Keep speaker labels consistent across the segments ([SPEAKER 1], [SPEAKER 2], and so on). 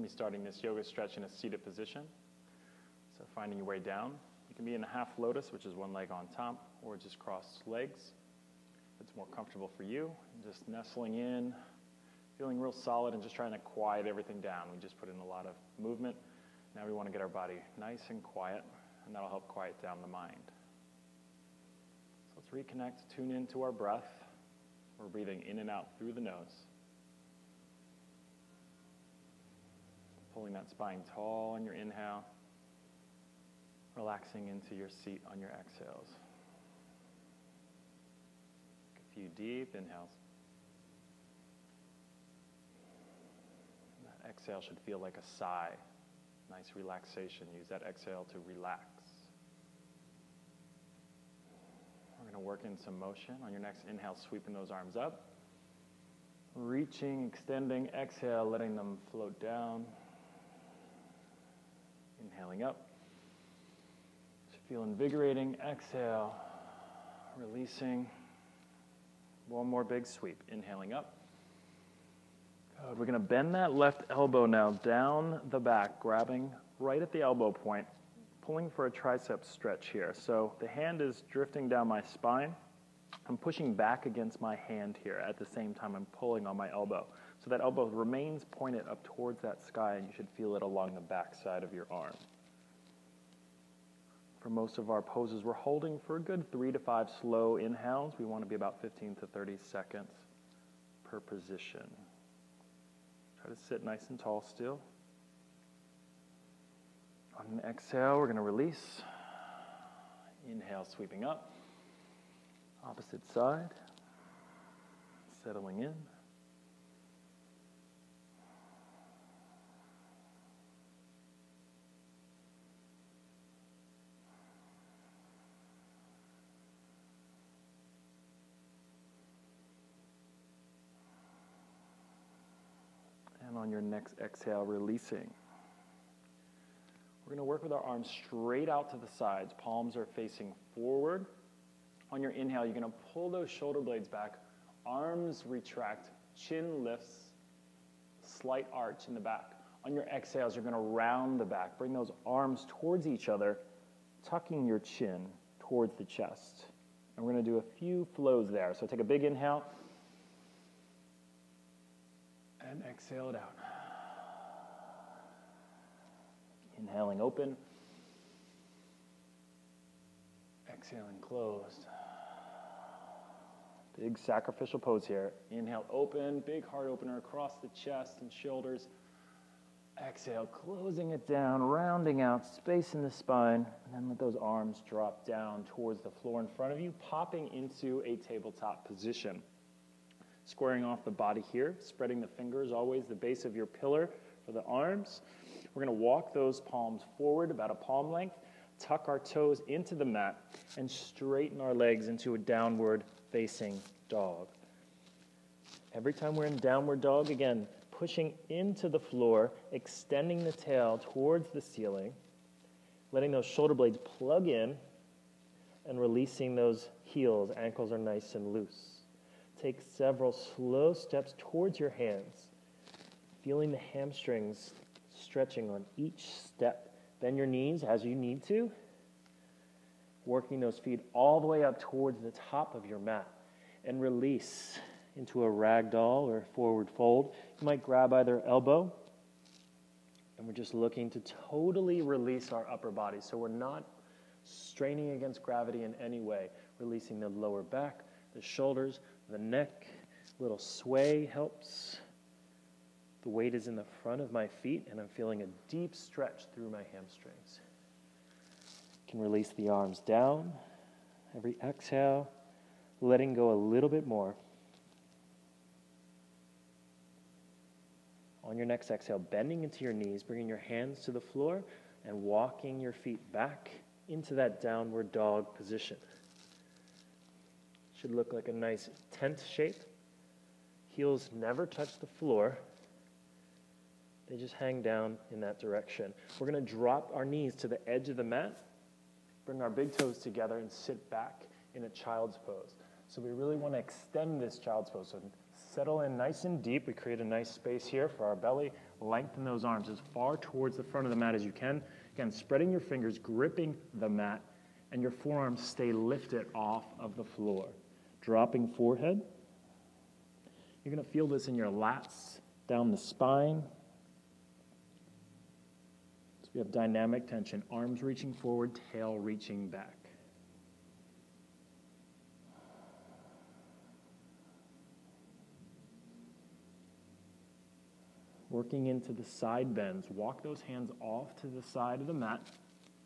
[SPEAKER 1] going to be starting this yoga stretch in a seated position. So finding your way down. You can be in a half lotus, which is one leg on top, or just crossed legs. If it's more comfortable for you, just nestling in, feeling real solid and just trying to quiet everything down. We just put in a lot of movement. Now we want to get our body nice and quiet, and that'll help quiet down the mind. So let's reconnect, tune into our breath. We're breathing in and out through the nose. Pulling that spine tall on your inhale. Relaxing into your seat on your exhales. A few deep inhales. That exhale should feel like a sigh. Nice relaxation. Use that exhale to relax. We're going to work in some motion. On your next inhale, sweeping those arms up. Reaching, extending, exhale, letting them float down. Inhaling up. Feel invigorating. Exhale. Releasing. One more big sweep. Inhaling up. Good. We're going to bend that left elbow now down the back, grabbing right at the elbow point, pulling for a tricep stretch here. So the hand is drifting down my spine. I'm pushing back against my hand here. At the same time, I'm pulling on my elbow. So that elbow remains pointed up towards that sky, and you should feel it along the back side of your arm. For most of our poses, we're holding for a good 3 to 5 slow inhales. We want to be about 15 to 30 seconds per position. Try to sit nice and tall still. On an exhale, we're going to release. Inhale, sweeping up. Opposite side. Settling in. And on your next exhale, releasing. We're going to work with our arms straight out to the sides. Palms are facing forward. On your inhale, you're going to pull those shoulder blades back. Arms retract. Chin lifts. Slight arch in the back. On your exhales, you're going to round the back. Bring those arms towards each other, tucking your chin towards the chest. And we're going to do a few flows there. So take a big inhale. And exhale it out. Inhaling open. Exhaling closed. Big sacrificial pose here. Inhale open, big heart opener across the chest and shoulders. Exhale, closing it down, rounding out, space in the spine, and then let those arms drop down towards the floor in front of you, popping into a tabletop position. Squaring off the body here, spreading the fingers, always the base of your pillar for the arms. We're going to walk those palms forward about a palm length, tuck our toes into the mat, and straighten our legs into a downward facing dog. Every time we're in downward dog, again, pushing into the floor, extending the tail towards the ceiling, letting those shoulder blades plug in, and releasing those heels. Ankles are nice and loose. Take several slow steps towards your hands, feeling the hamstrings stretching on each step. Bend your knees as you need to, working those feet all the way up towards the top of your mat, and release into a ragdoll or forward fold. You might grab either elbow, and we're just looking to totally release our upper body. So we're not straining against gravity in any way, releasing the lower back, the shoulders, the neck. A little sway helps. The weight is in the front of my feet, and I'm feeling a deep stretch through my hamstrings. Can release the arms down. Every exhale, letting go a little bit more. On your next exhale, bending into your knees, bringing your hands to the floor, and walking your feet back into that downward dog position. Should look like a nice tent shape. Heels never touch the floor. They just hang down in that direction. We're going to drop our knees to the edge of the mat, bring our big toes together, and sit back in a child's pose. So we really want to extend this child's pose. So settle in nice and deep. We create a nice space here for our belly, Lengthen those arms as far towards the front of the mat as you can. Again, spreading your fingers, gripping the mat, and your forearms stay lifted off of the floor. Dropping forehead. You're going to feel this in your lats, down the spine. So we have dynamic tension, arms reaching forward, tail reaching back. Working into the side bends. Walk those hands off to the side of the mat,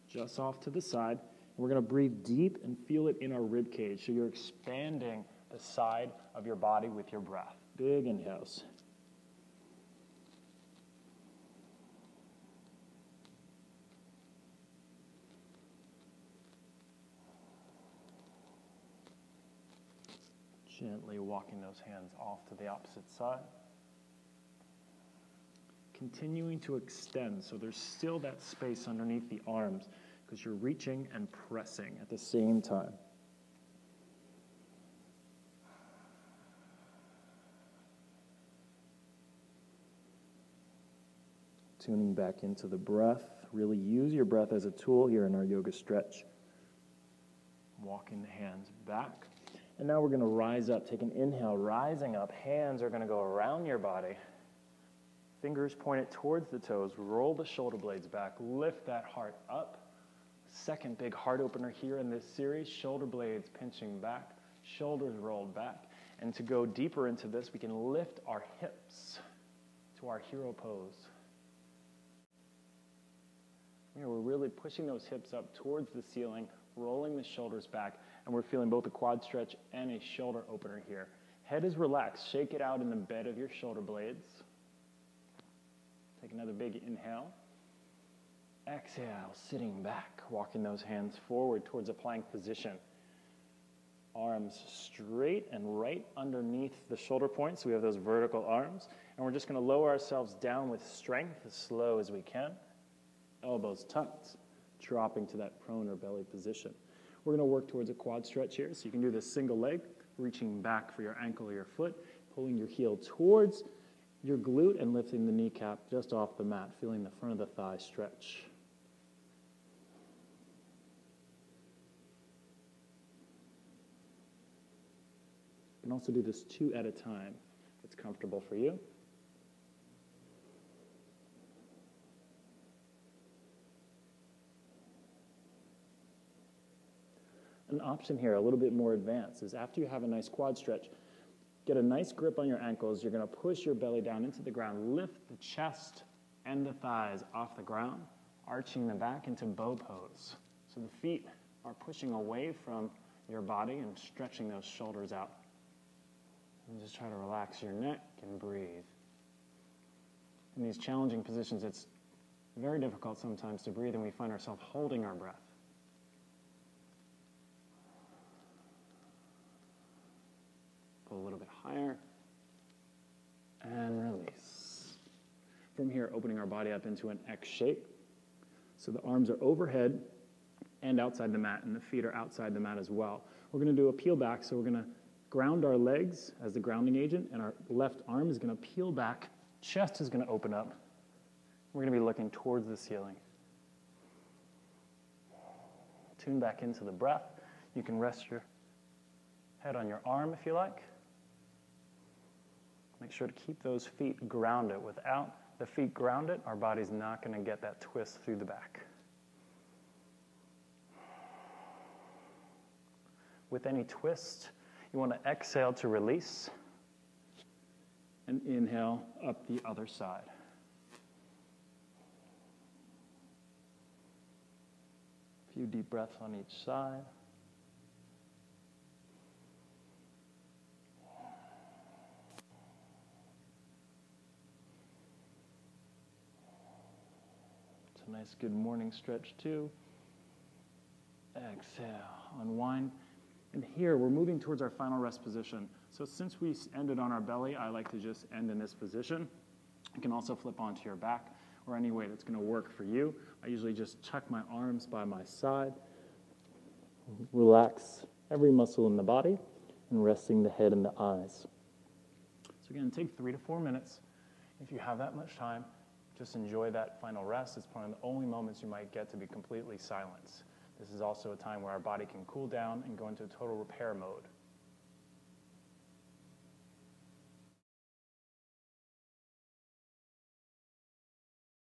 [SPEAKER 1] just off to the side. We're going to breathe deep and feel it in our rib cage. So you're expanding the side of your body with your breath. Big inhales. Gently walking those hands off to the opposite side. Continuing to extend, so there's still that space underneath the arms because you're reaching and pressing at the same time. Tuning back into the breath. Really use your breath as a tool here in our yoga stretch. Walking the hands back. And now we're going to rise up. Take an inhale, rising up. Hands are going to go around your body. Fingers pointed towards the toes. Roll the shoulder blades back. Lift that heart up. Second big heart opener here in this series. Shoulder blades pinching back. Shoulders rolled back. And to go deeper into this, we can lift our hips to our hero pose. Here, we're really pushing those hips up towards the ceiling, rolling the shoulders back, and we're feeling both a quad stretch and a shoulder opener here. Head is relaxed. Shake it out in the bed of your shoulder blades. Take another big inhale. Exhale, sitting back, walking those hands forward towards a plank position. Arms straight and right underneath the shoulder points, so we have those vertical arms. And we're just going to lower ourselves down with strength as slow as we can. Elbows tucked, dropping to that prone or belly position. We're going to work towards a quad stretch here, so you can do this single leg, reaching back for your ankle or your foot, pulling your heel towards your glute and lifting the kneecap just off the mat, feeling the front of the thigh stretch. You can also do this 2 at a time if it's comfortable for you. An option here, a little bit more advanced, is after you have a nice quad stretch, get a nice grip on your ankles. You're going to push your belly down into the ground, lift the chest and the thighs off the ground, arching the back into bow pose. So the feet are pushing away from your body and stretching those shoulders out. And just try to relax your neck and breathe. In these challenging positions, it's very difficult sometimes to breathe, and we find ourselves holding our breath. Pull a little bit higher, and release. From here, opening our body up into an X shape. So the arms are overhead and outside the mat, and the feet are outside the mat as well. We're going to do a peel back, so we're going to ground our legs as the grounding agent, and our left arm is going to peel back. Chest is going to open up. We're going to be looking towards the ceiling. Tune back into the breath. You can rest your head on your arm if you like. Make sure to keep those feet grounded. Without the feet grounded, our body's not going to get that twist through the back. With any twist, you want to exhale to release and inhale up the other side. A few deep breaths on each side. It's a nice good morning stretch too. Exhale, unwind. And here, we're moving towards our final rest position. So since we ended on our belly, I like to just end in this position. You can also flip onto your back or any way that's going to work for you. I usually just tuck my arms by my side, relax every muscle in the body, and resting the head and the eyes. So again, take 3 to 4 minutes. If you have that much time, Just enjoy that final rest. It's one of the only moments you might get to be completely silent. This is also a time where our body can cool down and go into a total repair mode.